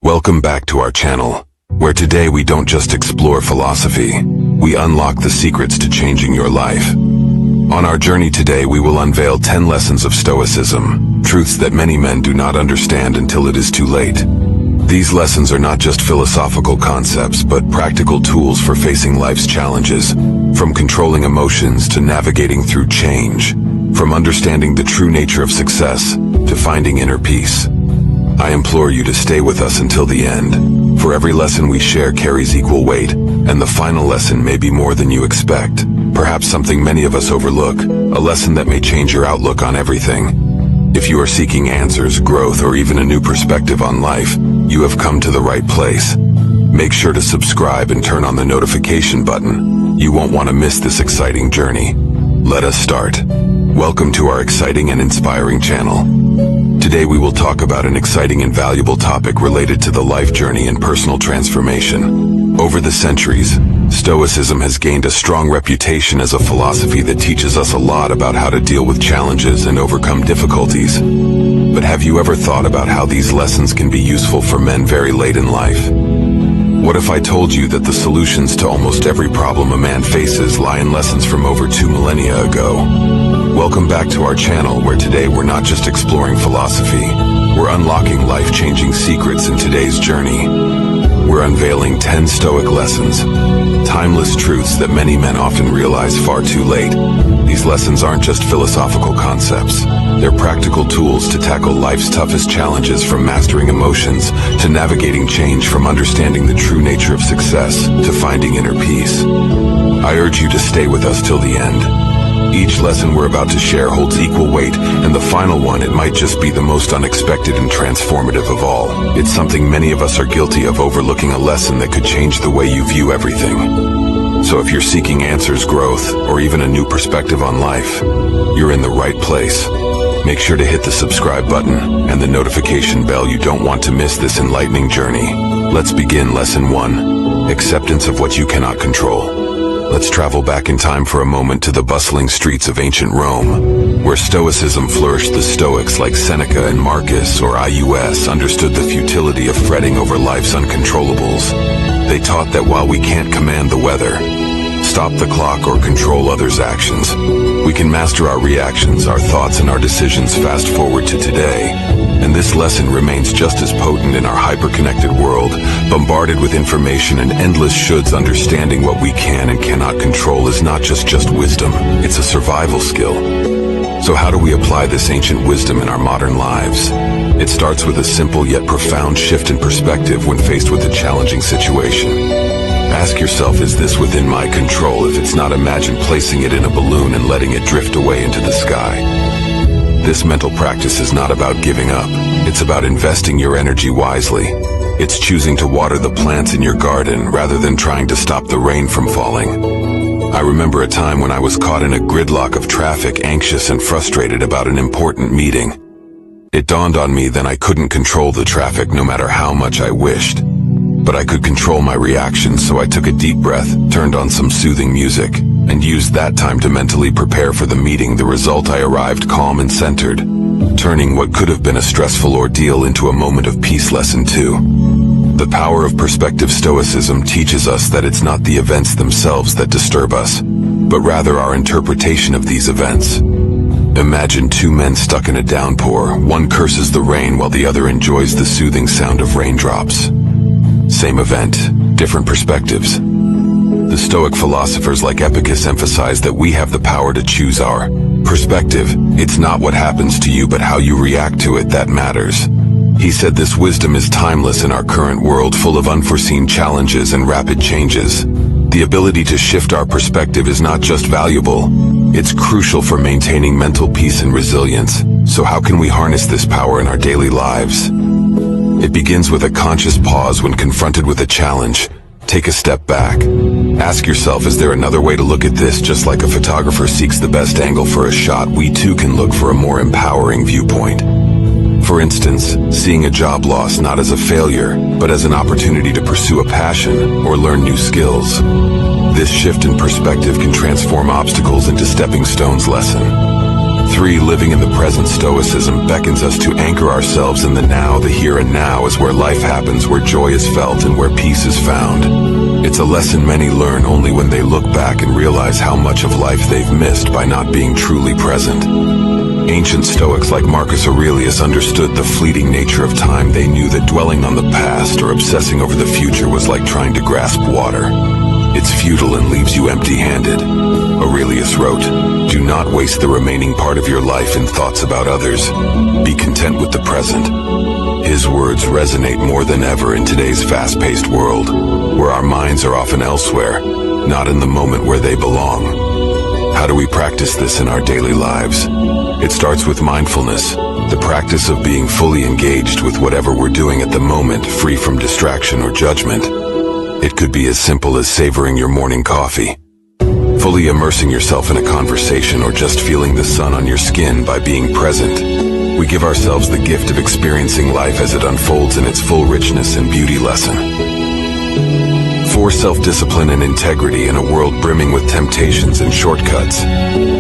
Welcome back to our channel, where today we don't just explore philosophy, we unlock the secrets to changing your life. On our journey today, we will unveil 10 lessons of Stoicism, truths that many men do not understand until it is too late. These lessons are not just philosophical concepts, but practical tools for facing life's challenges, from controlling emotions to navigating through change, from understanding the true nature of success to finding inner peace. I implore you to stay with us until the end, for every lesson we share carries equal weight, and the final lesson may be more than you expect. Perhaps something many of us overlook, a lesson that may change your outlook on everything. If you are seeking answers, growth, or even a new perspective on life, you have come to the right place. Make sure to subscribe and turn on the notification button. You won't want to miss this exciting journey. Let us start. Welcome to our exciting and inspiring channel. Today we will talk about an exciting and valuable topic related to the life journey and personal transformation. Over the centuries, Stoicism has gained a strong reputation as a philosophy that teaches us a lot about how to deal with challenges and overcome difficulties. But have you ever thought about how these lessons can be useful for men very late in life? What if I told you that the solutions to almost every problem a man faces lie in lessons from over 2 millennia ago? Welcome back to our channel, where today we're not just exploring philosophy, we're unlocking life-changing secrets in today's journey. We're unveiling 10 Stoic lessons, timeless truths that many men often realize far too late. These lessons aren't just philosophical concepts. They're practical tools to tackle life's toughest challenges, from mastering emotions to navigating change, from understanding the true nature of success to finding inner peace. I urge you to stay with us till the end. Each lesson we're about to share holds equal weight, and the final one, it might just be the most unexpected and transformative of all. It's something many of us are guilty of, overlooking a lesson that could change the way you view everything. So if you're seeking answers, growth, or even a new perspective on life, you're in the right place. Make sure to hit the subscribe button and the notification bell. You don't want to miss this enlightening journey. Let's begin. Lesson 1. Acceptance of what you cannot control. Let's travel back in time for a moment to the bustling streets of ancient Rome, where Stoicism flourished. The Stoics, like Seneca and Marcus Aurelius, understood the futility of fretting over life's uncontrollables. They taught that while we can't command the weather, stop the clock, or control others' actions, we can master our reactions, our thoughts, and our decisions. Fast forward to today, and this lesson remains just as potent in our hyper-connected world, bombarded with information and endless shoulds. Understanding what we can and cannot control is not just wisdom, it's a survival skill. So how do we apply this ancient wisdom in our modern lives? It starts with a simple yet profound shift in perspective when faced with a challenging situation. Ask yourself, is this within my control? If it's not, imagine placing it in a balloon and letting it drift away into the sky. This mental practice is not about giving up. It's about investing your energy wisely. It's choosing to water the plants in your garden rather than trying to stop the rain from falling. I remember a time when I was caught in a gridlock of traffic, anxious and frustrated about an important meeting. It dawned on me then I couldn't control the traffic no matter how much I wished. But I could control my reactions, so I took a deep breath, turned on some soothing music, and used that time to mentally prepare for the meeting. The result, I arrived calm and centered, turning what could have been a stressful ordeal into a moment of peace. Lesson 2. The power of perspective. Stoicism teaches us that it's not the events themselves that disturb us, but rather our interpretation of these events. Imagine 2 men stuck in a downpour. One curses the rain while the other enjoys the soothing sound of raindrops. Same event, different perspectives. The Stoic philosophers like Epictetus emphasize that we have the power to choose our perspective. It's not what happens to you, but how you react to it that matters. He said this wisdom is timeless in our current world, full of unforeseen challenges and rapid changes. The ability to shift our perspective is not just valuable, it's crucial for maintaining mental peace and resilience. So how can we harness this power in our daily lives? It begins with a conscious pause when confronted with a challenge. Take a step back. Ask yourself, is there another way to look at this? Just like a photographer seeks the best angle for a shot, we too can look for a more empowering viewpoint. For instance, seeing a job loss not as a failure, but as an opportunity to pursue a passion or learn new skills. This shift in perspective can transform obstacles into stepping stones. Lesson 3. Living in the present. Stoicism beckons us to anchor ourselves in the now. The here and now is where life happens, where joy is felt, and where peace is found. It's a lesson many learn only when they look back and realize how much of life they've missed by not being truly present. Ancient Stoics like Marcus Aurelius understood the fleeting nature of time. They knew that dwelling on the past or obsessing over the future was like trying to grasp water. It's futile and leaves you empty-handed. Aurelius wrote, "Do not waste the remaining part of your life in thoughts about others. Be content with the present." His words resonate more than ever in today's fast-paced world, where our minds are often elsewhere, not in the moment where they belong. How do we practice this in our daily lives? It starts with mindfulness, the practice of being fully engaged with whatever we're doing at the moment, free from distraction or judgment. It could be as simple as savoring your morning coffee, fully immersing yourself in a conversation, or just feeling the sun on your skin. By being present, we give ourselves the gift of experiencing life as it unfolds in its full richness and beauty. Lesson 4. Self-discipline and integrity. In a world brimming with temptations and shortcuts,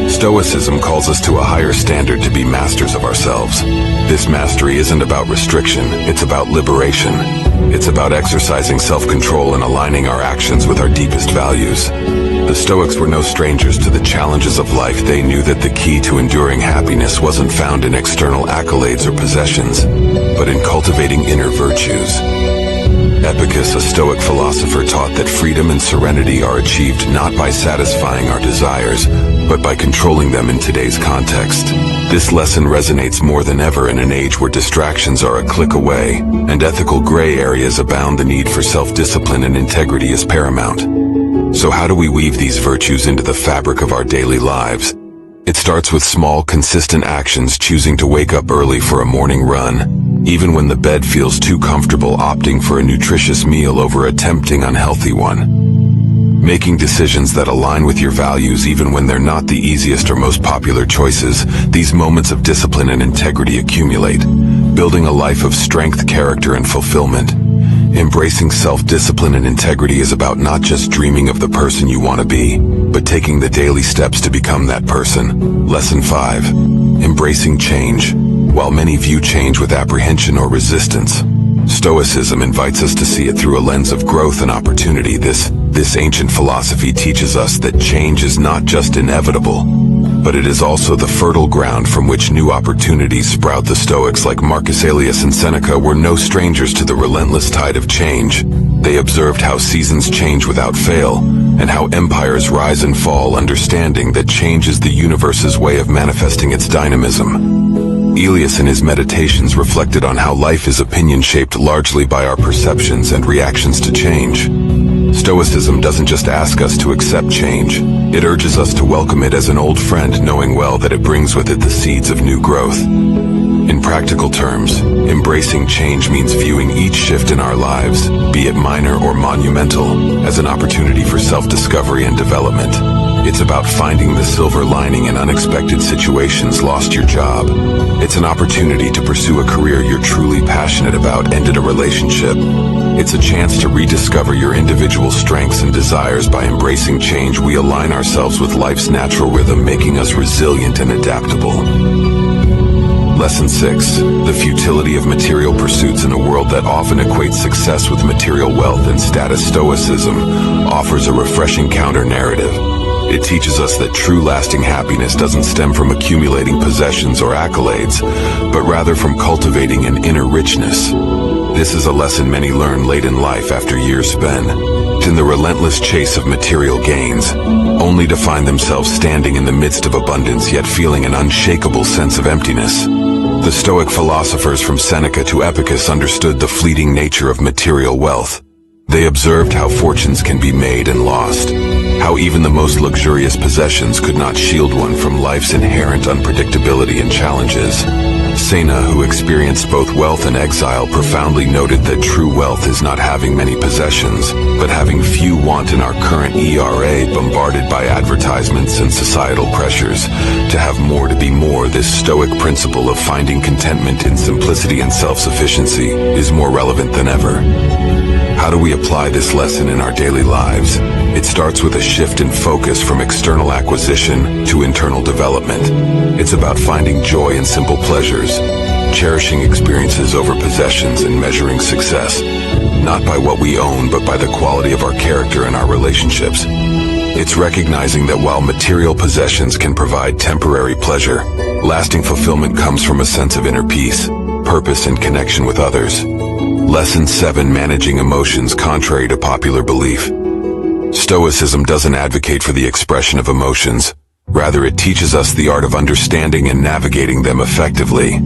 Stoicism calls us to a higher standard, to be masters of ourselves. This mastery isn't about restriction, it's about liberation. It's about exercising self-control and aligning our actions with our deepest values. The Stoics were no strangers to the challenges of life. They knew that the key to enduring happiness wasn't found in external accolades or possessions, but in cultivating inner virtues. Epictetus, a Stoic philosopher, taught that freedom and serenity are achieved not by satisfying our desires, but by controlling them in today's context. This lesson resonates more than ever in an age where distractions are a click away, and ethical gray areas abound. The need for self-discipline and integrity is paramount. So how do we weave these virtues into the fabric of our daily lives? It starts with small, consistent actions, choosing to wake up early for a morning run, even when the bed feels too comfortable, opting for a nutritious meal over a tempting, unhealthy one. Making decisions that align with your values even when they're not the easiest or most popular choices. These moments of discipline and integrity accumulate, building a life of strength, character, and fulfillment. Embracing self-discipline and integrity is about not just dreaming of the person you want to be, but taking the daily steps to become that person. Lesson 5. Embracing change. While many view change with apprehension or resistance, Stoicism invites us to see it through a lens of growth and opportunity. This ancient philosophy teaches us that change is not just inevitable, but it is also the fertile ground from which new opportunities sprout. The Stoics like Marcus Aurelius and Seneca were no strangers to the relentless tide of change. They observed how seasons change without fail, and how empires rise and fall, understanding that change is the universe's way of manifesting its dynamism. Aurelius in his meditations reflected on how life is opinion-shaped largely by our perceptions and reactions to change. Stoicism doesn't just ask us to accept change, it urges us to welcome it as an old friend, knowing well that it brings with it the seeds of new growth. In practical terms, embracing change means viewing each shift in our lives, be it minor or monumental, as an opportunity for self-discovery and development. It's about finding the silver lining in unexpected situations. Lost your job? It's an opportunity to pursue a career you're truly passionate about. Ended a relationship? It's a chance to rediscover your individual strengths and desires. By embracing change, we align ourselves with life's natural rhythm, making us resilient and adaptable. Lesson 6. The futility of material pursuits. In a world that often equates success with material wealth and status, Stoicism offers a refreshing counter-narrative. It teaches us that true lasting happiness doesn't stem from accumulating possessions or accolades, but rather from cultivating an inner richness. This is a lesson many learn late in life after years spent in the relentless chase of material gains, only to find themselves standing in the midst of abundance yet feeling an unshakable sense of emptiness. The Stoic philosophers from Seneca to Epictetus understood the fleeting nature of material wealth. They observed how fortunes can be made and lost, how even the most luxurious possessions could not shield one from life's inherent unpredictability and challenges. Seneca, who experienced both wealth and exile, profoundly noted that true wealth is not having many possessions, but having few. Want in our current era, bombarded by advertisements and societal pressures to have more, to be more, this Stoic principle of finding contentment in simplicity and self-sufficiency is more relevant than ever. How do we apply this lesson in our daily lives? It starts with a shift in focus from external acquisition to internal development. It's about finding joy in simple pleasures, cherishing experiences over possessions, and measuring success, not by what we own, but by the quality of our character and our relationships. It's recognizing that while material possessions can provide temporary pleasure, lasting fulfillment comes from a sense of inner peace, purpose, and connection with others. Lesson 7. Managing emotions contrary to popular belief. Stoicism doesn't advocate for the expression of emotions. Rather, it teaches us the art of understanding and navigating them effectively.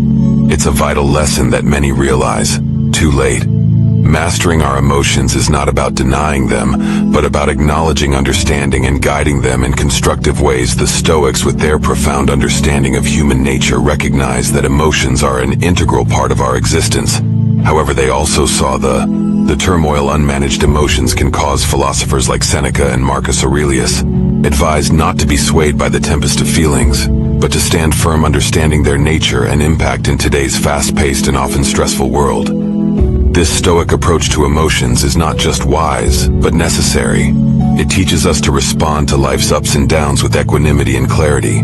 It's a vital lesson that many realize too late. Mastering our emotions is not about denying them, but about acknowledging, understanding, and guiding them in constructive ways. The Stoics, with their profound understanding of human nature, recognize that emotions are an integral part of our existence. However, they also saw the turmoil unmanaged emotions can cause. Philosophers like Seneca and Marcus Aurelius advised not to be swayed by the tempest of feelings, but to stand firm, understanding their nature and impact in today's fast-paced and often stressful world. This Stoic approach to emotions is not just wise, but necessary. It teaches us to respond to life's ups and downs with equanimity and clarity.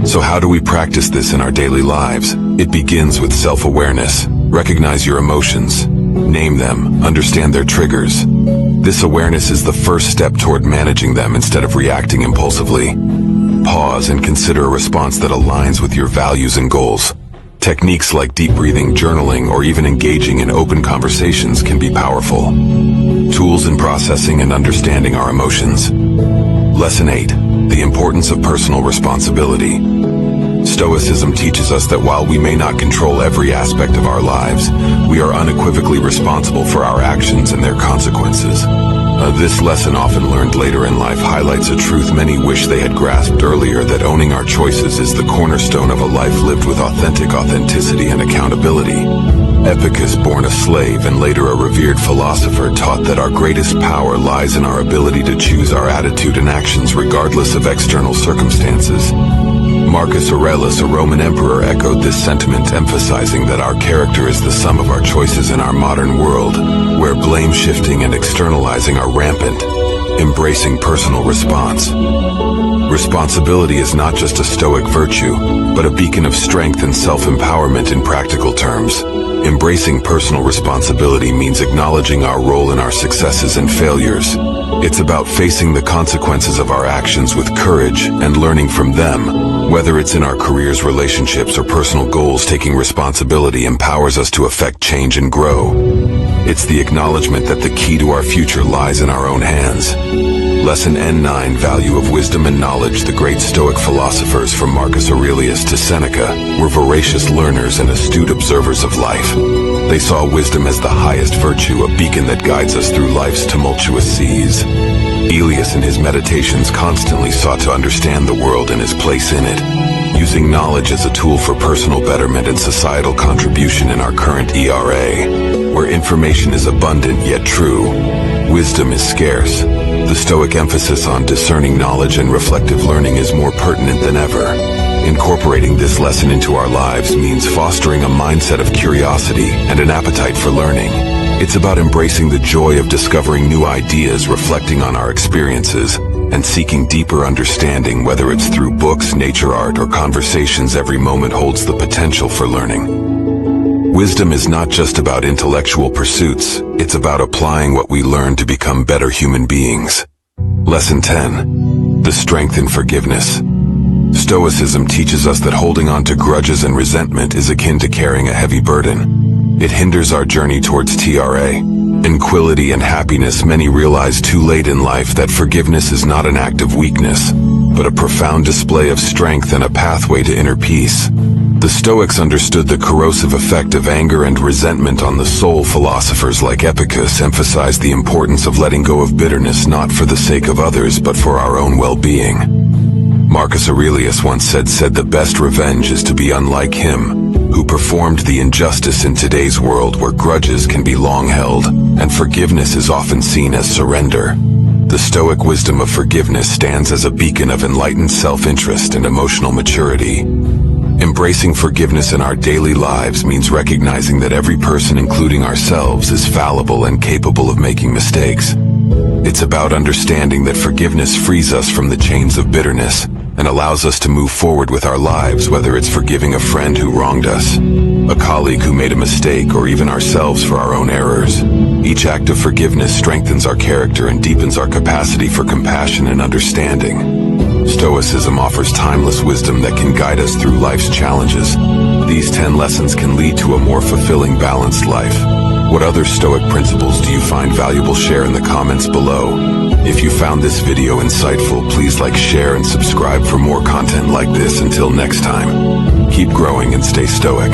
So how do we practice this in our daily lives? It begins with self-awareness. Recognize your emotions. Name them. Understand their triggers. This awareness is the first step toward managing them instead of reacting impulsively. Pause and consider a response that aligns with your values and goals. Techniques like deep breathing, journaling, or even engaging in open conversations can be powerful tools in processing and understanding our emotions. Lesson 8. The importance of personal responsibility. Stoicism teaches us that while we may not control every aspect of our lives, we are unequivocally responsible for our actions and their consequences. This lesson, often learned later in life, highlights a truth many wish they had grasped earlier, that owning our choices is the cornerstone of a life lived with authenticity and accountability. Epictetus, born a slave and later a revered philosopher, taught that our greatest power lies in our ability to choose our attitude and actions regardless of external circumstances. Marcus Aurelius, a Roman emperor, echoed this sentiment, emphasizing that our character is the sum of our choices. In our modern world, where blame shifting and externalizing are rampant, embracing personal responsibility is not just a Stoic virtue, but a beacon of strength and self-empowerment. In practical terms, embracing personal responsibility means acknowledging our role in our successes and failures. It's about facing the consequences of our actions with courage and learning from them. Whether it's in our careers, relationships, or personal goals, taking responsibility empowers us to affect change and grow. It's the acknowledgement that the key to our future lies in our own hands. Lesson N9. Value of wisdom and knowledge. The great Stoic philosophers, from Marcus Aurelius to Seneca, were voracious learners and astute observers of life. They saw wisdom as the highest virtue, a beacon that guides us through life's tumultuous seas. Aurelius, in his meditations, constantly sought to understand the world and his place in it, using knowledge as a tool for personal betterment and societal contribution. In our current era, where information is abundant yet true, wisdom is scarce, the Stoic emphasis on discerning knowledge and reflective learning is more pertinent than ever. Incorporating this lesson into our lives means fostering a mindset of curiosity and an appetite for learning. It's about embracing the joy of discovering new ideas, reflecting on our experiences, and seeking deeper understanding. Whether it's through books, nature, art, or conversations, every moment holds the potential for learning. Wisdom is not just about intellectual pursuits, it's about applying what we learn to become better human beings. Lesson 10. The strength in forgiveness. Stoicism teaches us that holding on to grudges and resentment is akin to carrying a heavy burden. It hinders our journey towards tranquility and happiness. Many realize too late in life that forgiveness is not an act of weakness, but a profound display of strength and a pathway to inner peace. The Stoics understood the corrosive effect of anger and resentment on the soul. Philosophers like Epictetus emphasized the importance of letting go of bitterness, not for the sake of others, but for our own well-being. Marcus Aurelius once said the best revenge is to be unlike him, who performed the injustice. In today's world, where grudges can be long held, and forgiveness is often seen as surrender, the Stoic wisdom of forgiveness stands as a beacon of enlightened self-interest and emotional maturity. Embracing forgiveness in our daily lives means recognizing that every person, including ourselves, is fallible and capable of making mistakes. It's about understanding that forgiveness frees us from the chains of bitterness and allows us to move forward with our lives, whether it's forgiving a friend who wronged us, a colleague who made a mistake, or even ourselves for our own errors. Each act of forgiveness strengthens our character and deepens our capacity for compassion and understanding. Stoicism offers timeless wisdom that can guide us through life's challenges. These 10 lessons can lead to a more fulfilling, balanced life. What other Stoic principles do you find valuable? Share in the comments below. If you found this video insightful, please like, share, and subscribe for more content like this. Until next time, keep growing and stay stoic.